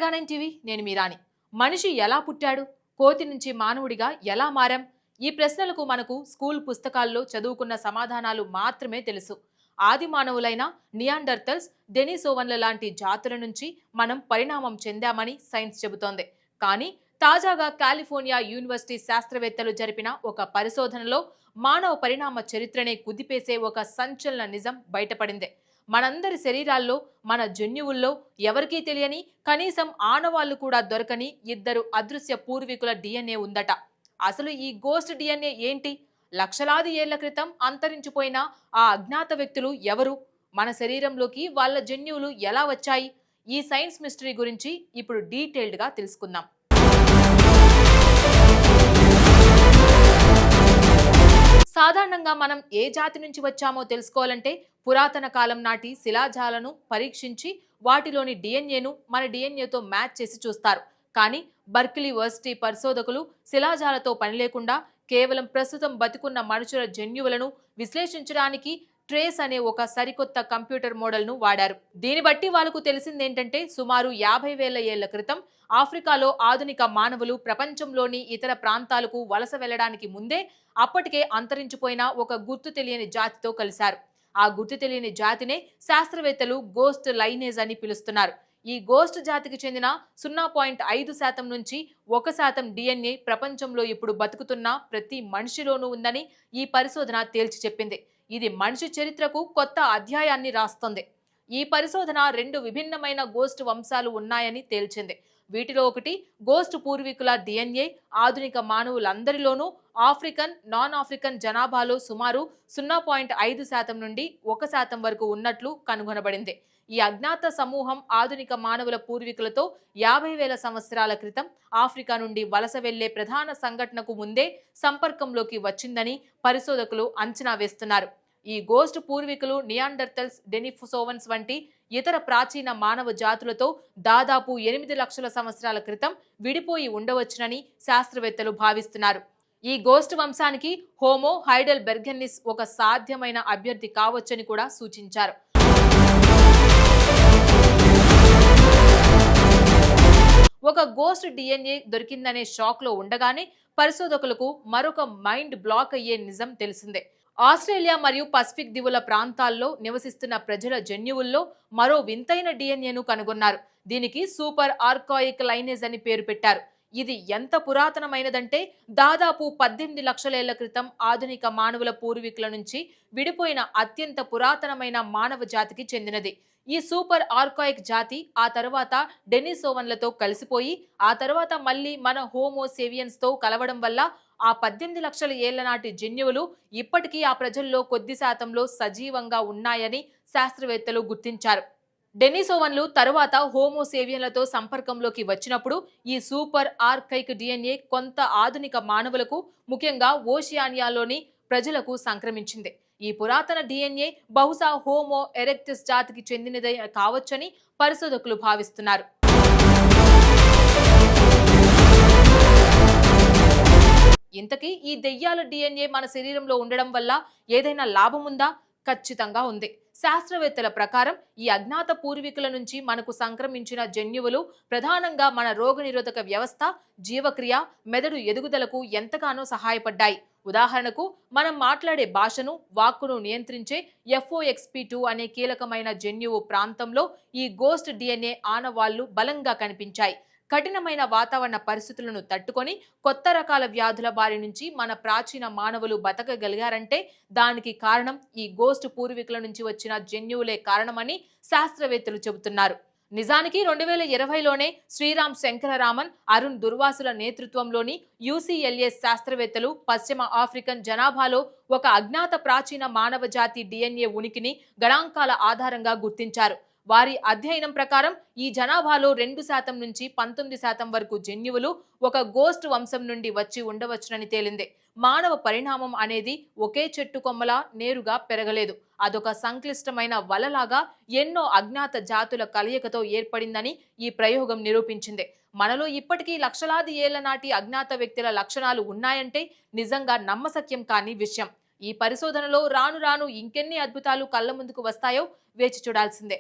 Mega Nine TV నేను మీ రాణి. మనిషి ఎలా పుట్టాడు? కోతి నుంచి మానవుడిగా ఎలా మారాం? ఈ ప్రశ్నలకు మనకు స్కూల్ పుస్తకాల్లో చదువుకున్న సమాధానాలు మాత్రమే తెలుసు. ఆది మానవులైన నియాండర్తల్స్, డెనిసోవన్ల లాంటి జాతుల నుంచి మనం పరిణామం చెందామని సైన్స్ చెబుతోంది. కానీ తాజాగా కాలిఫోర్నియా యూనివర్సిటీ శాస్త్రవేత్తలు జరిపిన ఒక పరిశోధనలో మానవ పరిణామ చరిత్రనే కుదిపేసే ఒక సంచలన నిజం బయటపడింది. మనందరి శరీరాల్లో, మన జన్యువుల్లో ఎవరికీ తెలియని, కనీసం ఆనవాళ్లు కూడా దొరకని ఇద్దరు అదృశ్య పూర్వీకుల డిఎన్ఏ ఉందట. అసలు ఈ గోస్ట్ డిఎన్ఏ ఏంటి? లక్షలాది ఏళ్ల క్రితం అంతరించిపోయిన ఆ అజ్ఞాత వ్యక్తులు ఎవరు? మన శరీరంలోకి వాళ్ళ జన్యువులు ఎలా వచ్చాయి? ఈ సైన్స్ మిస్టరీ గురించి ఇప్పుడు డీటెయిల్డ్గా తెలుసుకుందాం. సాధారణంగా మనం ఏ జాతి నుంచి వచ్చామో తెలుసుకోవాలంటే పురాతన కాలం నాటి శిలాజాలను పరీక్షించి వాటిలోని డిఎన్ఏను మన డిఎన్ఏతో మ్యాచ్ చేసి చూస్తారు. కానీ బర్కిలీ యూనివర్సిటీ పరిశోధకులు శిలాజాలతో పని లేకుండా కేవలం ప్రస్తుతం బతికున్న మనుషుల జన్యువులను విశ్లేషించడానికి ట్రేస్ అనే ఒక సరికొత్త కంప్యూటర్ మోడల్ను వాడారు. దీన్ని బట్టి వాళ్ళకు తెలిసిందేంటంటే సుమారు 50,000 ఏళ్ల క్రితం ఆఫ్రికాలో ఆధునిక మానవులు ప్రపంచంలోని ఇతర ప్రాంతాలకు వలస వెళ్లడానికి ముందే అప్పటికే అంతరించిపోయిన ఒక గుర్తు తెలియని జాతితో కలిశారు. ఆ గుర్తు తెలియని జాతినే శాస్త్రవేత్తలు గోస్ట్ లైనేజ్ అని పిలుస్తున్నారు. ఈ గోస్ట్ జాతికి చెందిన 0.5% నుంచి 1% డిఎన్ఏ ప్రపంచంలో ఇప్పుడు బతుకుతున్న ప్రతి మనిషిలోనూ ఉందని ఈ పరిశోధన తేల్చి చెప్పింది. ఇది మనిషి చరిత్రకు కొత్త అధ్యాయాన్ని రాస్తుంది. ఈ పరిశోధన 2 విభిన్నమైన గోస్ట్ వంశాలు ఉన్నాయని తేల్చింది. వీటిలో ఒకటి గోస్ట్ పూర్వీకుల డిఎన్ఏ ఆధునిక మానవులందరిలోనూ ఆఫ్రికన్, నాన్ ఆఫ్రికన్ జనాభాలో సుమారు 0.5% నుండి 1% వరకు ఉన్నట్లు కనుగొనబడింది. ఈ అజ్ఞాత సమూహం ఆధునిక మానవుల పూర్వీకులతో 50,000 సంవత్సరాల క్రితం ఆఫ్రికా నుండి వలస వెళ్లే ప్రధాన సంఘటనకు ముందే సంపర్కంలోకి వచ్చిందని పరిశోధకులు అంచనా వేస్తున్నారు. ఈ గోస్ట్ పూర్వీకులు నియాండర్తల్స్, డెనిసోవన్స్ వంటి ఇతర ప్రాచీన మానవ జాతులతో దాదాపు 8 లక్షల సంవత్సరాల క్రితం విడిపోయి ఉండవచ్చునని శాస్త్రవేత్తలు భావిస్తున్నారు. ఈ గోస్ట్ వంశానికి హోమో హైడెల్బెర్గెన్సిస్ ఒక సాధ్యమైన అభ్యర్థి కావచ్చని కూడా సూచించారు. ఒక గోస్ట్ డిఎన్ఏ దొరికిందనే షాక్ లో ఉండగానే పరిశోధకులకు మరొక మైండ్ బ్లాక్ అయ్యే నిజం తెలిసిందే. ఆస్ట్రేలియా మరియు పసిఫిక్ దివుల ప్రాంతాల్లో నివసిస్తున్న ప్రజల జన్యువుల్లో మరో వింతైన డిఎన్ఏను కనుగొన్నారు. దీనికి సూపర్ ఆర్కాయిక్ లైనేజ్ అని పేరు పెట్టారు. ఇది ఎంత పురాతనమైనదంటే దాదాపు 18 లక్షల ఏళ్ల క్రితం ఆధునిక మానవుల పూర్వీకుల నుంచి విడిపోయిన అత్యంత పురాతనమైన మానవ జాతికి చెందినది. ఈ సూపర్ ఆర్కాయిక్ జాతి ఆ తర్వాత డెనిసోవన్లతో కలిసిపోయి ఆ తర్వాత మళ్ళీ మన హోమో సేవియన్స్ తో కలవడం వల్ల ఆ 18 లక్షల ఏళ్ల నాటి జన్యువులు ఇప్పటికీ ఆ ప్రజల్లో కొద్ది శాతంలో సజీవంగా ఉన్నాయని శాస్త్రవేత్తలు గుర్తించారు. డెనిసోవన్లు తరువాత హోమో సేవియన్లతో సంపర్కంలోకి వచ్చినప్పుడు ఈ సూపర్ ఆర్కైక్ డిఎన్ఏ కొంత ఆధునిక మానవులకు, ముఖ్యంగా ఓషియానియాలోని ప్రజలకు సంక్రమించింది. ఈ పురాతన డిఎన్ఏ బహుశా హోమో ఎరెక్టస్ జాతికి చెందినదే కావచ్చని పరిశోధకులు భావిస్తున్నారు. ఇంతకీ ఈ దెయ్యాల డిఎన్ఏ మన శరీరంలో ఉండడం వల్ల ఏదైనా లాభం ఉందా? ఖచ్చితంగా ఉంది. శాస్త్రవేత్తల ప్రకారం ఈ అజ్ఞాత పూర్వీకుల నుంచి మనకు సంక్రమించిన జన్యువులు ప్రధానంగా మన రోగనిరోధక వ్యవస్థ, జీవక్రియ, మెదడు ఎదుగుదలకు ఎంతగానో సహాయపడ్డాయి. ఉదాహరణకు మనం మాట్లాడే భాషను, వాక్కును నియంత్రించే FOXP2 అనే కీలకమైన జన్యువు ప్రాంతంలో ఈ గోస్ట్ డిఎన్ఏ ఆనవాళ్లు బలంగా కనిపించాయి. కఠినమైన వాతావరణ పరిస్థితులను తట్టుకొని కొత్త రకాల వ్యాధుల బారి నుంచి మన ప్రాచీన మానవులు బతకగలిగారంటే దానికి కారణం ఈ గోస్ట్ పూర్వీకుల నుంచి వచ్చిన జన్యువులే కారణమని శాస్త్రవేత్తలు చెబుతున్నారు. నిజానికి 2020లోనే శ్రీరామ్ శంకరరామన్, అరుణ్ దుర్వాసుల నేతృత్వంలోని UCLA శాస్త్రవేత్తలు పశ్చిమ ఆఫ్రికన్ జనాభాలో ఒక అజ్ఞాత ప్రాచీన మానవ జాతి డిఎన్ఏ ఉనికిని గణాంకాల ఆధారంగా గుర్తించారు. వారి అధ్యయనం ప్రకారం ఈ జనాభాలో 2% నుంచి 19% వరకు జన్యువులు ఒక గోస్ట్ వంశం నుండి వచ్చి ఉండవచ్చునని తేలింది. మానవ పరిణామం అనేది ఒకే చెట్టు కొమ్మలా నేరుగా పెరగలేదు. అదొక సంక్లిష్టమైన వలలాగా ఎన్నో అజ్ఞాత జాతుల కలయికతో ఏర్పడిందని ఈ ప్రయోగం నిరూపించింది. మనలో ఇప్పటికీ లక్షలాది ఏళ్ల నాటి అజ్ఞాత వ్యక్తుల లక్షణాలు ఉన్నాయంటే నిజంగా నమ్మశక్యం కాని విషయం. ఈ పరిశోధనలో రాను రాను ఇంకెన్ని అద్భుతాలు కళ్ళ ముందుకు వస్తాయో వేచి చూడాల్సిందే.